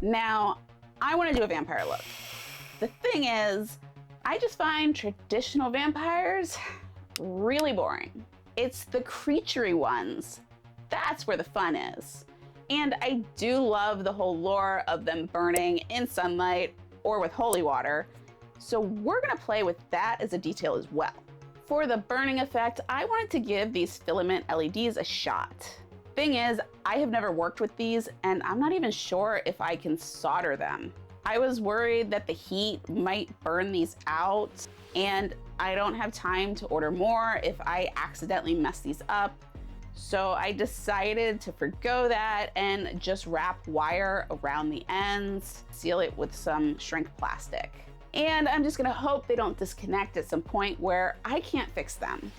Now, I want to do a vampire look. The thing is, I just find traditional vampires really boring. It's the creaturey ones. That's where the fun is. And I do love the whole lore of them burning in sunlight or with holy water. So we're gonna play with that as a detail as well. For the burning effect, I wanted to give these filament LEDs a shot. Thing is, I have never worked with these and I'm not even sure if I can solder them. I was worried that the heat might burn these out and I don't have time to order more if I accidentally mess these up. So I decided to forgo that and just wrap wire around the ends, seal it with some shrink plastic. And I'm just gonna hope they don't disconnect at some point where I can't fix them.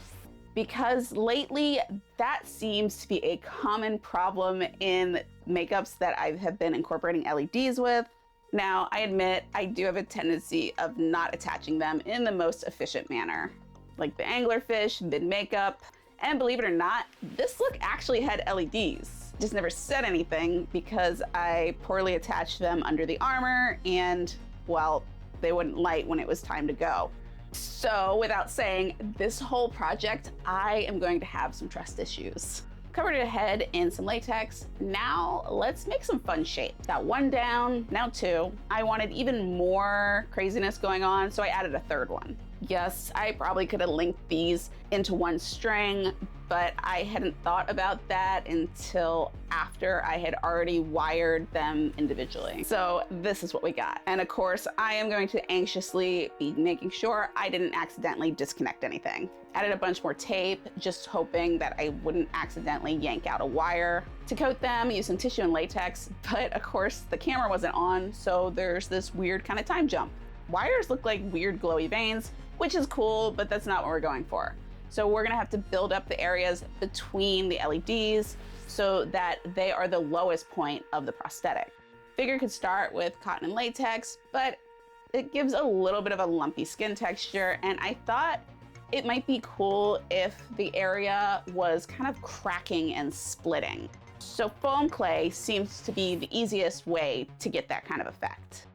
Because lately, that seems to be a common problem in makeups that I have been incorporating LEDs with. Now, I admit I do have a tendency of not attaching them in the most efficient manner, like the anglerfish, mid-makeup. And believe it or not, this look actually had LEDs. Just never said anything because I poorly attached them under the armor and, well, they wouldn't light when it was time to go. So without saying, this whole project, I am going to have some trust issues. Covered it ahead in some latex. Now let's make some fun shapes. Got one down, now two. I wanted even more craziness going on, so I added a third one. Yes, I probably could have linked these into one string, but I hadn't thought about that until after I had already wired them individually. So this is what we got. And of course, I am going to anxiously be making sure I didn't accidentally disconnect anything. Added a bunch more tape, just hoping that I wouldn't accidentally yank out a wire. To coat them, use some tissue and latex, but of course the camera wasn't on, so there's this weird kind of time jump. Wires look like weird glowy veins, which is cool, but that's not what we're going for. So we're gonna have to build up the areas between the LEDs so that they are the lowest point of the prosthetic. Figure could start with cotton and latex, but it gives a little bit of a lumpy skin texture, and I thought it might be cool if the area was kind of cracking and splitting. So foam clay seems to be the easiest way to get that kind of effect.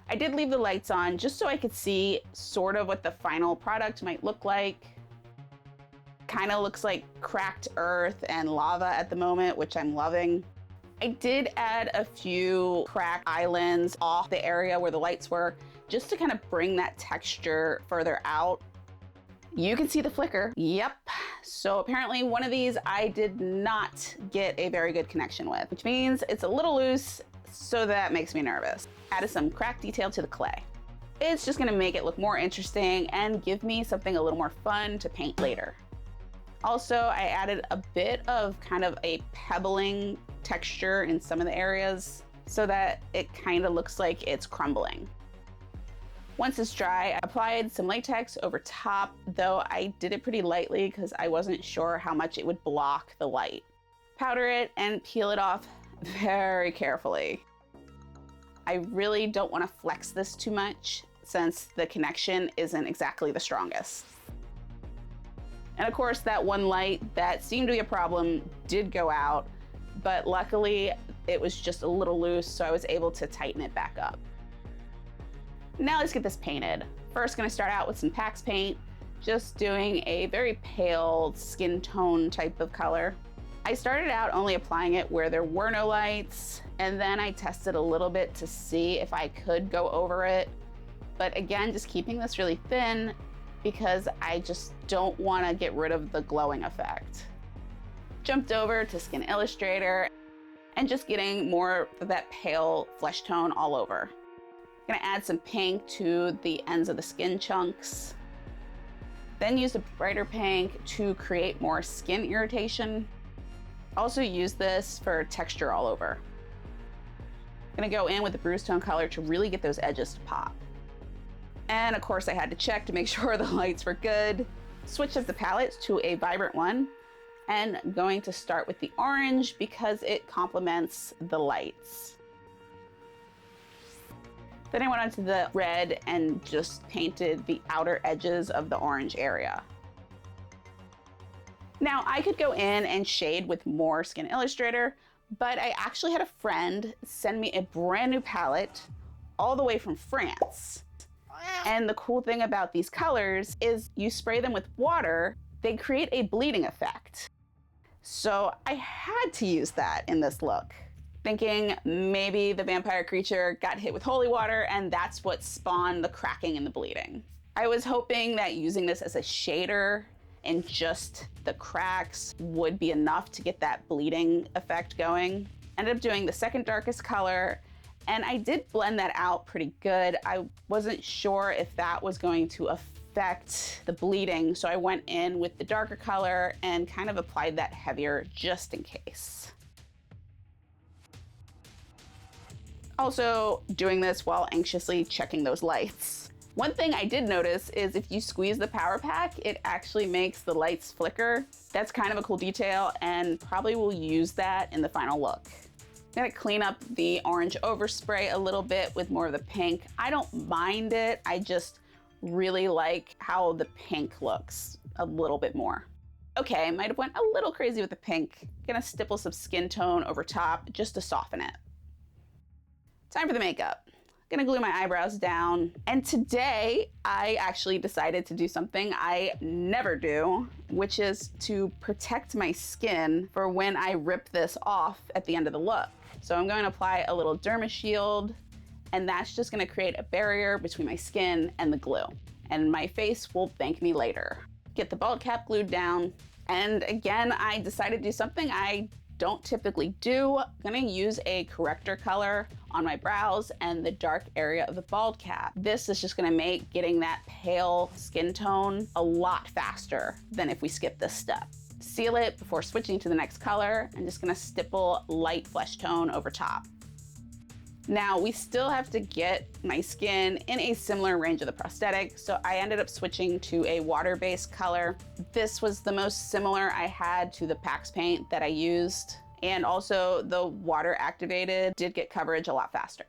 I did leave the lights on just so I could see sort of what the final product might look like. Kind of looks like cracked earth and lava at the moment, which I'm loving. I did add a few crack islands off the area where the lights were, just to kind of bring that texture further out. You can see the flicker. Yep. So apparently one of these I did not get a very good connection with, which means it's a little loose, so that makes me nervous. Added some crack detail to the clay. It's just gonna make it look more interesting and give me something a little more fun to paint later. Also, I added a bit of kind of a pebbling texture in some of the areas so that it kind of looks like it's crumbling. Once it's dry, I applied some latex over top, though I did it pretty lightly because I wasn't sure how much it would block the light. Powder it and peel it off very carefully. I really don't want to flex this too much since the connection isn't exactly the strongest. And of course, that one light that seemed to be a problem did go out, but luckily it was just a little loose, so I was able to tighten it back up. Now let's get this painted. First, gonna start out with some PAX paint, just doing a very pale skin tone type of color. I started out only applying it where there were no lights, and then I tested a little bit to see if I could go over it. But again, just keeping this really thin because I just don't want to get rid of the glowing effect. Jumped over to Skin Illustrator and just getting more of that pale flesh tone all over. Gonna add some pink to the ends of the skin chunks. Then use a brighter pink to create more skin irritation. Also use this for texture all over. Gonna go in with the bruise tone color to really get those edges to pop. And of course I had to check to make sure the lights were good. Switch up the palettes to a vibrant one and going to start with the orange because it complements the lights. Then I went on to the red and just painted the outer edges of the orange area. Now I could go in and shade with more Skin Illustrator, but I actually had a friend send me a brand new palette all the way from France. And the cool thing about these colors is you spray them with water, they create a bleeding effect. So I had to use that in this look, thinking maybe the vampire creature got hit with holy water and that's what spawned the cracking and the bleeding. I was hoping that using this as a shader and just the cracks would be enough to get that bleeding effect going. Ended up doing the second darkest color, and I did blend that out pretty good. I wasn't sure if that was going to affect the bleeding, so I went in with the darker color and kind of applied that heavier just in case. Also doing this while anxiously checking those lights. One thing I did notice is if you squeeze the power pack, it actually makes the lights flicker. That's kind of a cool detail and probably will use that in the final look. I'm gonna clean up the orange overspray a little bit with more of the pink. I don't mind it, I just really like how the pink looks a little bit more. Okay, might have went a little crazy with the pink. Gonna stipple some skin tone over top just to soften it. Time for the makeup. Gonna glue my eyebrows down. And today I actually decided to do something I never do, which is to protect my skin for when I rip this off at the end of the look. So I'm going to apply a little derma shield, and that's just gonna create a barrier between my skin and the glue. And my face will thank me later. Get the bald cap glued down. And again, I decided to do something I don't typically do. I'm gonna use a corrector color on my brows and the dark area of the bald cap. This is just gonna make getting that pale skin tone a lot faster than if we skip this step. Seal it before switching to the next color. I'm just gonna stipple light flesh tone over top. Now we still have to get my skin in a similar range of the prosthetic, so I ended up switching to a water-based color. This was the most similar I had to the PAX paint that I used, and also the water activated did get coverage a lot faster.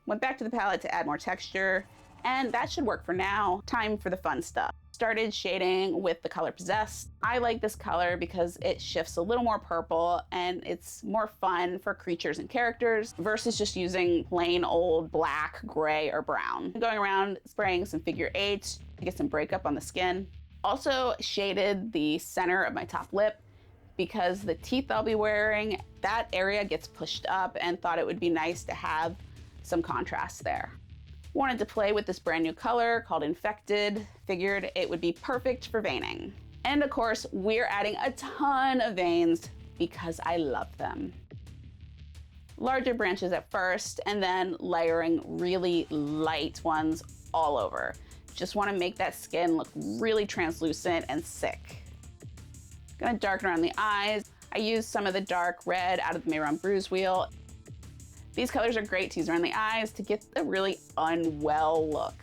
Went back to the palette to add more texture, and that should work for now. Time for the fun stuff. Started shading with the color Possessed. I like this color because it shifts a little more purple and it's more fun for creatures and characters versus just using plain old black, gray, or brown. Going around spraying some figure eights to get some breakup on the skin. Also shaded the center of my top lip because the teeth I'll be wearing, that area gets pushed up, and thought it would be nice to have some contrast there. Wanted to play with this brand new color called Infected. Figured it would be perfect for veining. And of course, we're adding a ton of veins because I love them. Larger branches at first, and then layering really light ones all over. Just want to make that skin look really translucent and sick. Gonna darken around the eyes. I used some of the dark red out of the Mayron Bruise Wheel. These colors are great to use around the eyes to get a really unwell look.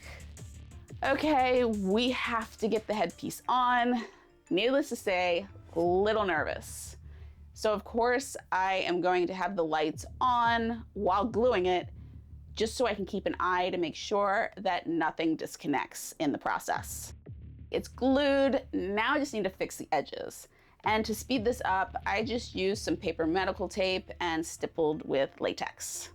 Okay, we have to get the headpiece on. Needless to say, a little nervous. So of course, I am going to have the lights on while gluing it, just so I can keep an eye to make sure that nothing disconnects in the process. It's glued, now I just need to fix the edges. And to speed this up, I just used some paper medical tape and stippled with latex.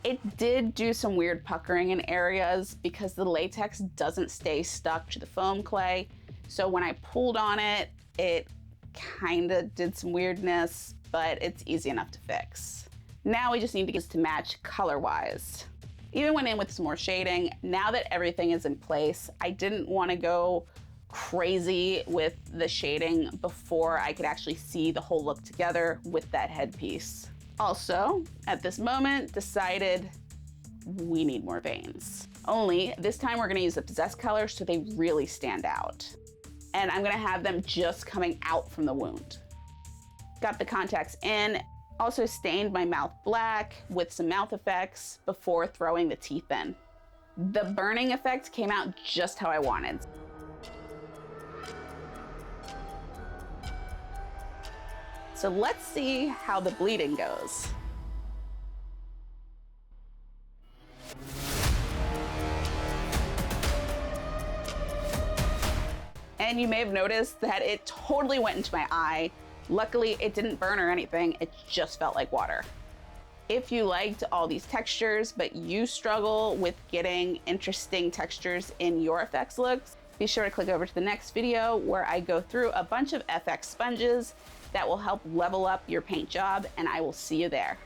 It did do some weird puckering in areas because the latex doesn't stay stuck to the foam clay. So when I pulled on it, it kinda did some weirdness, but it's easy enough to fix. Now we just need to get this to match color-wise. Even went in with some more shading. Now that everything is in place, I didn't wanna go crazy with the shading before I could actually see the whole look together with that headpiece. Also, at this moment, decided we need more veins. Only this time we're gonna use the Possessed color so they really stand out. And I'm gonna have them just coming out from the wound. Got the contacts in, also stained my mouth black with some mouth effects before throwing the teeth in. The burning effect came out just how I wanted. So let's see how the bleeding goes. And you may have noticed that it totally went into my eye. Luckily, it didn't burn or anything, it just felt like water. If you liked all these textures, but you struggle with getting interesting textures in your effects looks, be sure to click over to the next video where I go through a bunch of FX sponges that will help level up your paint job, and I will see you there.